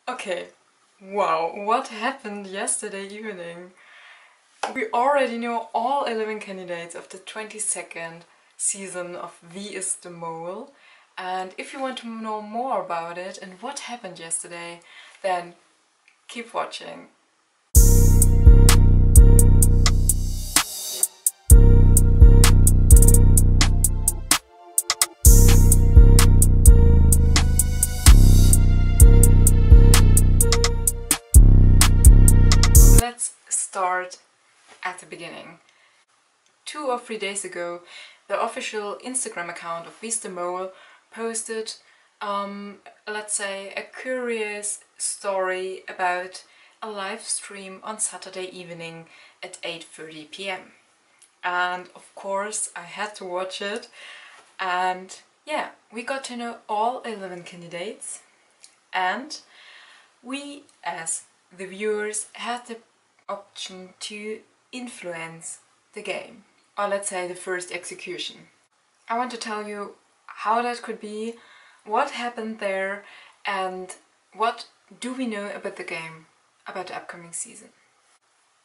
Okay, wow, what happened yesterday evening? We already know all 11 candidates of the 22nd season of Wie is the Mole. And if you want to know more about it and what happened yesterday, then keep watching. Let's start at the beginning. 2 or 3 days ago, the official Instagram account of Wie is the Mole posted, let's say, a curious story about a live stream on Saturday evening at 8:30 p.m. And of course I had to watch it, and yeah, we got to know all 11 candidates, and we as the viewers had the option to influence the game, or let's say the first execution. I want to tell you how that could be, what happened there, and what do we know about the game, about the upcoming season.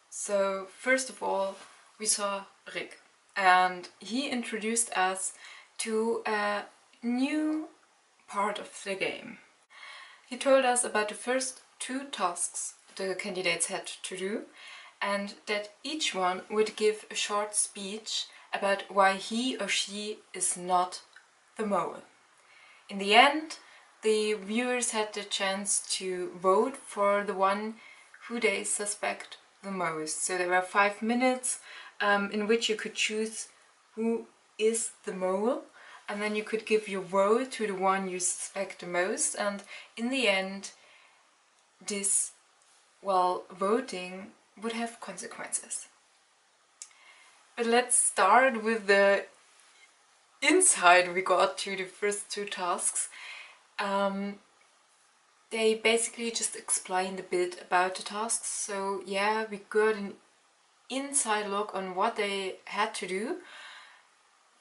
So first of all, we saw Rick, and he introduced us to a new part of the game. He told us about the first 2 tasks the candidates had to do, and that each one would give a short speech about why he or she is not the mole. In the end, the viewers had the chance to vote for the one who they suspect the most. So there were 5 minutes in which you could choose who is the mole, and then you could give your vote to the one you suspect the most, and in the end this, well, voting would have consequences. But let's start with the insight we got to the first 2 tasks. They basically just explained a bit about the tasks, so yeah, we got an inside look on what they had to do,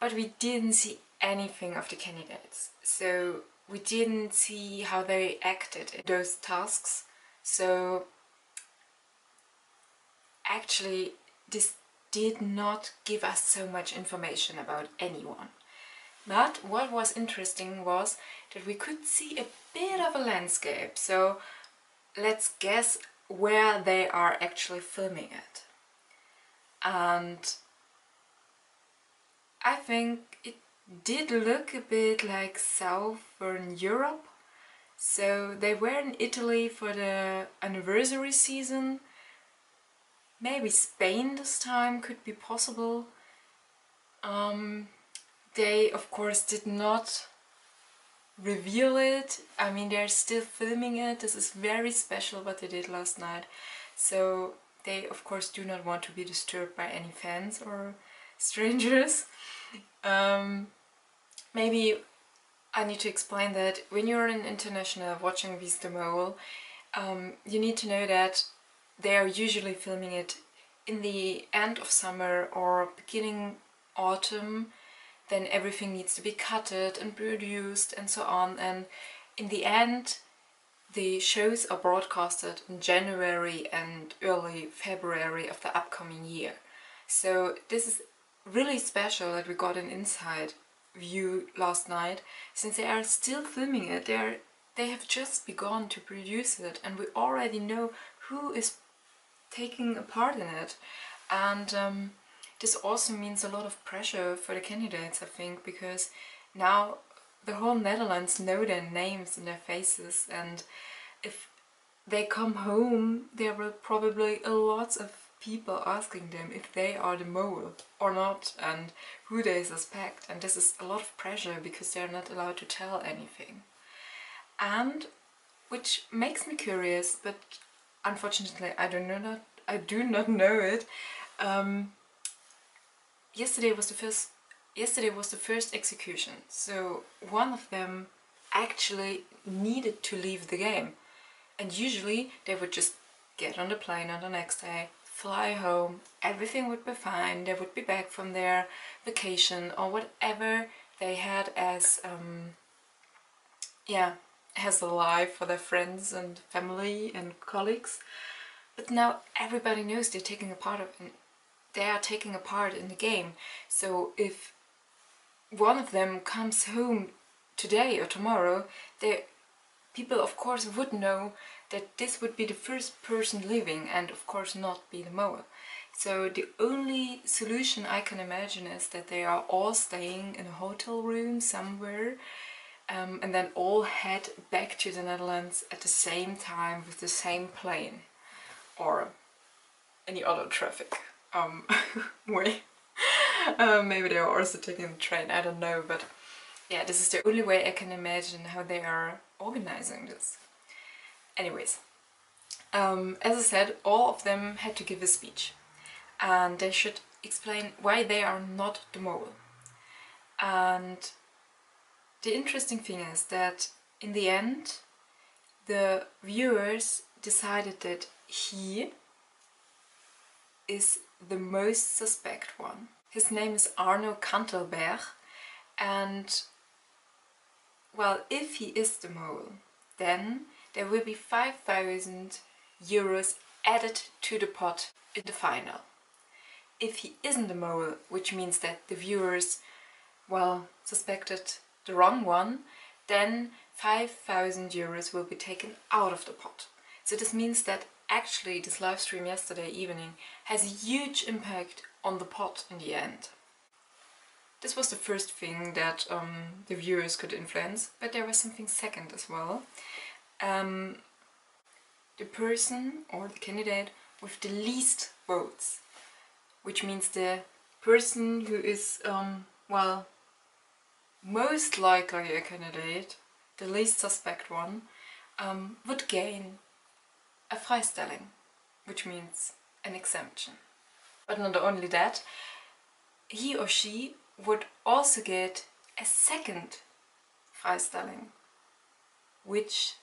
but we didn't see anything of the candidates. So we didn't see how they acted in those tasks. So actually this did not give us so much information about anyone. But what was interesting was that we could see a bit of a landscape. So let's guess where they are actually filming it. And I think it did look a bit like Southern Europe. So they were in Italy for the anniversary season. Maybe Spain this time could be possible. They of course did not reveal it. I mean, they're still filming it. This is very special what they did last night. So they of course do not want to be disturbed by any fans or strangers. Maybe I need to explain that when you're an international watching Wie is the Mole, you need to know that they are usually filming it in the end of summer or beginning autumn. Then everything needs to be cutted and produced and so on, and in the end the shows are broadcasted in January and early February of the upcoming year. So this is really special that we got an inside view last night, since they are still filming it. They have just begun to produce it, and we already know who is taking a part in it. And this also means a lot of pressure for the candidates, I think, because now the whole Netherlands know their names and their faces, and if they come home there will probably a lot of people asking them if they are the mole or not and who they suspect, and this is a lot of pressure because they're not allowed to tell anything. And which makes me curious, but unfortunately I do not know it. Yesterday was the first execution, so one of them actually needed to leave the game, and usually they would just get on the plane on the next day, fly home, everything would be fine, they would be back from their vacation or whatever they had as has a life for their friends and family and colleagues. But now everybody knows they're taking a part of it. They are taking a part in the game. So if one of them comes home today or tomorrow, people of course would know that this would be the first person leaving and of course not be the mower. So the only solution I can imagine is that they are all staying in a hotel room somewhere, and then all head back to the Netherlands at the same time with the same plane or any other traffic way. Maybe they are also taking the train, I don't know, but yeah, this is the only way I can imagine how they are organizing this. Anyways, as I said, all of them had to give a speech, and they should explain why they are not the mole. And the interesting thing is that in the end, the viewers decided that he is the most suspect one. His name is Arno Kantelberg, and well, if he is the mole, then there will be 5,000 euros added to the pot in the final. If he isn't the mole, which means that the viewers, well, suspected the wrong one, then 5,000 euros will be taken out of the pot. So this means that actually this live stream yesterday evening has a huge impact on the pot in the end. This was the first thing that the viewers could influence, but there was something second as well. The person or the candidate with the least votes, which means the person who is, well, most likely a candidate, the least suspect one, would gain a Freistellung, which means an exemption. But not only that, he or she would also get a second Freistellung, which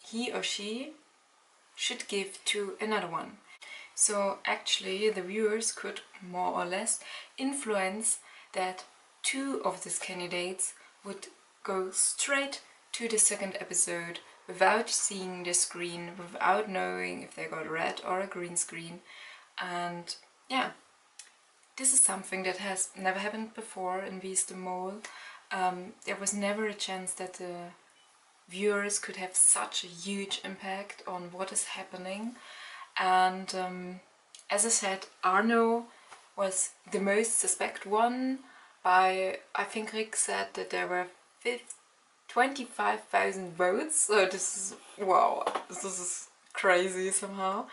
he or she should give to another one. So actually the viewers could more or less influence that two of these candidates would go straight to the second episode without seeing the screen, without knowing if they got a red or a green screen. And yeah, this is something that has never happened before in Wie ist der Mol. There was never a chance that the viewers could have such a huge impact on what is happening. And as I said, Arno was the most suspect one. I think Rick said that there were 25,000 votes, so this is, wow, this is crazy somehow.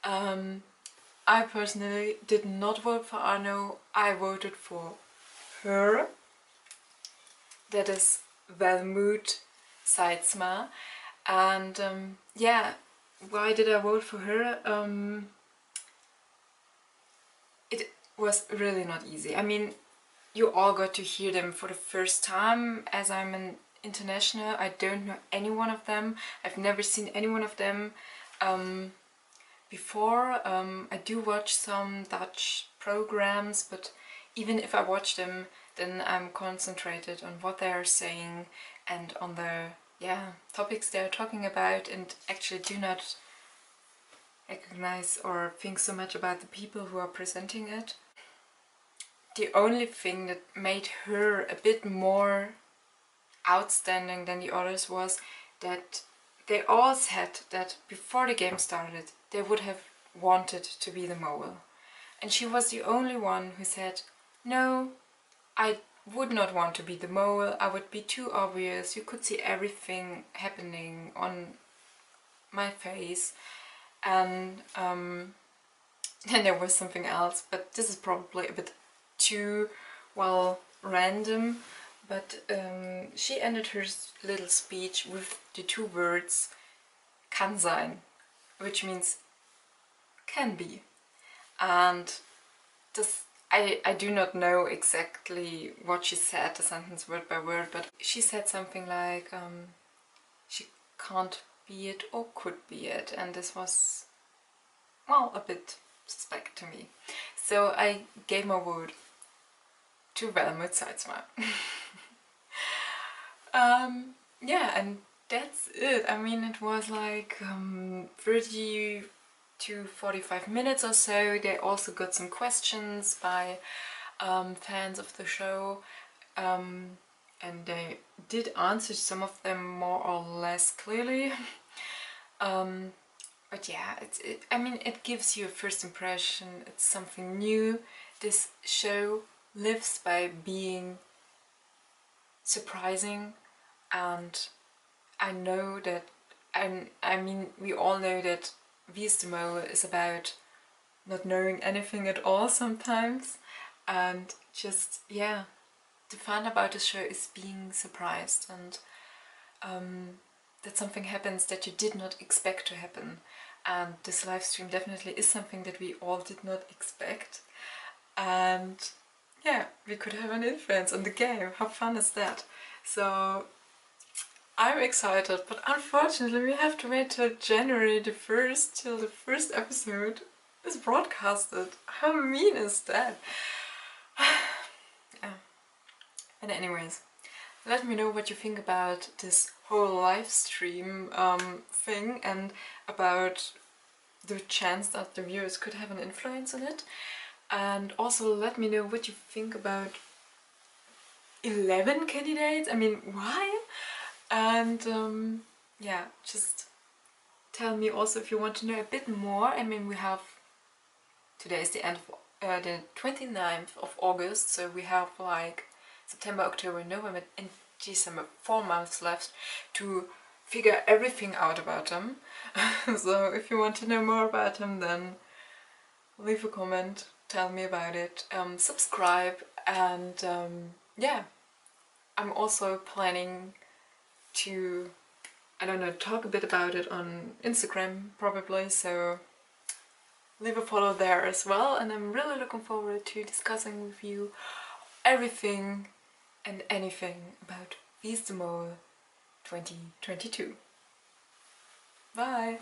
I personally did not vote for Arno, I voted for her, that is Welmut Seidsma. And yeah, why did I vote for her? It was really not easy. I mean, you all got to hear them for the first time. As I'm an international, I don't know any one of them. I've never seen any one of them before. I do watch some Dutch programs, but even if I watch them, then I'm concentrated on what they are saying and on the topics they're talking about, and actually do not recognize or think so much about the people who are presenting it. The only thing that made her a bit more outstanding than the others was that they all said that before the game started they would have wanted to be the mole. And she was the only one who said, no, I would not want to be the mole, I would be too obvious, you could see everything happening on my face. And then there was something else, but this is probably a bit too, well, random. But she ended her little speech with the two words kann sein, which means can be. And this, I do not know exactly what she said, the sentence word by word, but she said something like she can't be it or could be it, and this was, well, a bit suspect to me. So I gave my word to Welmut Seidsma. Yeah, and that's it. I mean, it was like 30 to 45 minutes or so. They also got some questions by fans of the show, and they did answer some of them more or less clearly. But yeah, I mean, it gives you a first impression. It's something new. This show lives by being surprising, and I know that, I mean, we all know that WIDM is about not knowing anything at all sometimes, and just, yeah, the fun about the show is being surprised, and that something happens that you did not expect to happen. And this live stream definitely is something that we all did not expect, and yeah, we could have an influence on the game. How fun is that? So I'm excited, but unfortunately we have to wait till January the 1st till the first episode is broadcasted. How mean is that? Yeah. And anyways, let me know what you think about this whole live stream thing, and about the chance that the viewers could have an influence on it. And also let me know what you think about 11 candidates. I mean, why? And yeah, just tell me also if you want to know a bit more. I mean, we have, today is the end of the 29th of August, so we have like September, October, November and December, 4 months left to figure everything out about them. So if you want to know more about them, then leave a comment, tell me about it, subscribe, and yeah, I'm also planning to, I don't know, talk a bit about it on Instagram probably, so leave a follow there as well, and I'm really looking forward to discussing with you everything and anything about WIDM 2022. Bye!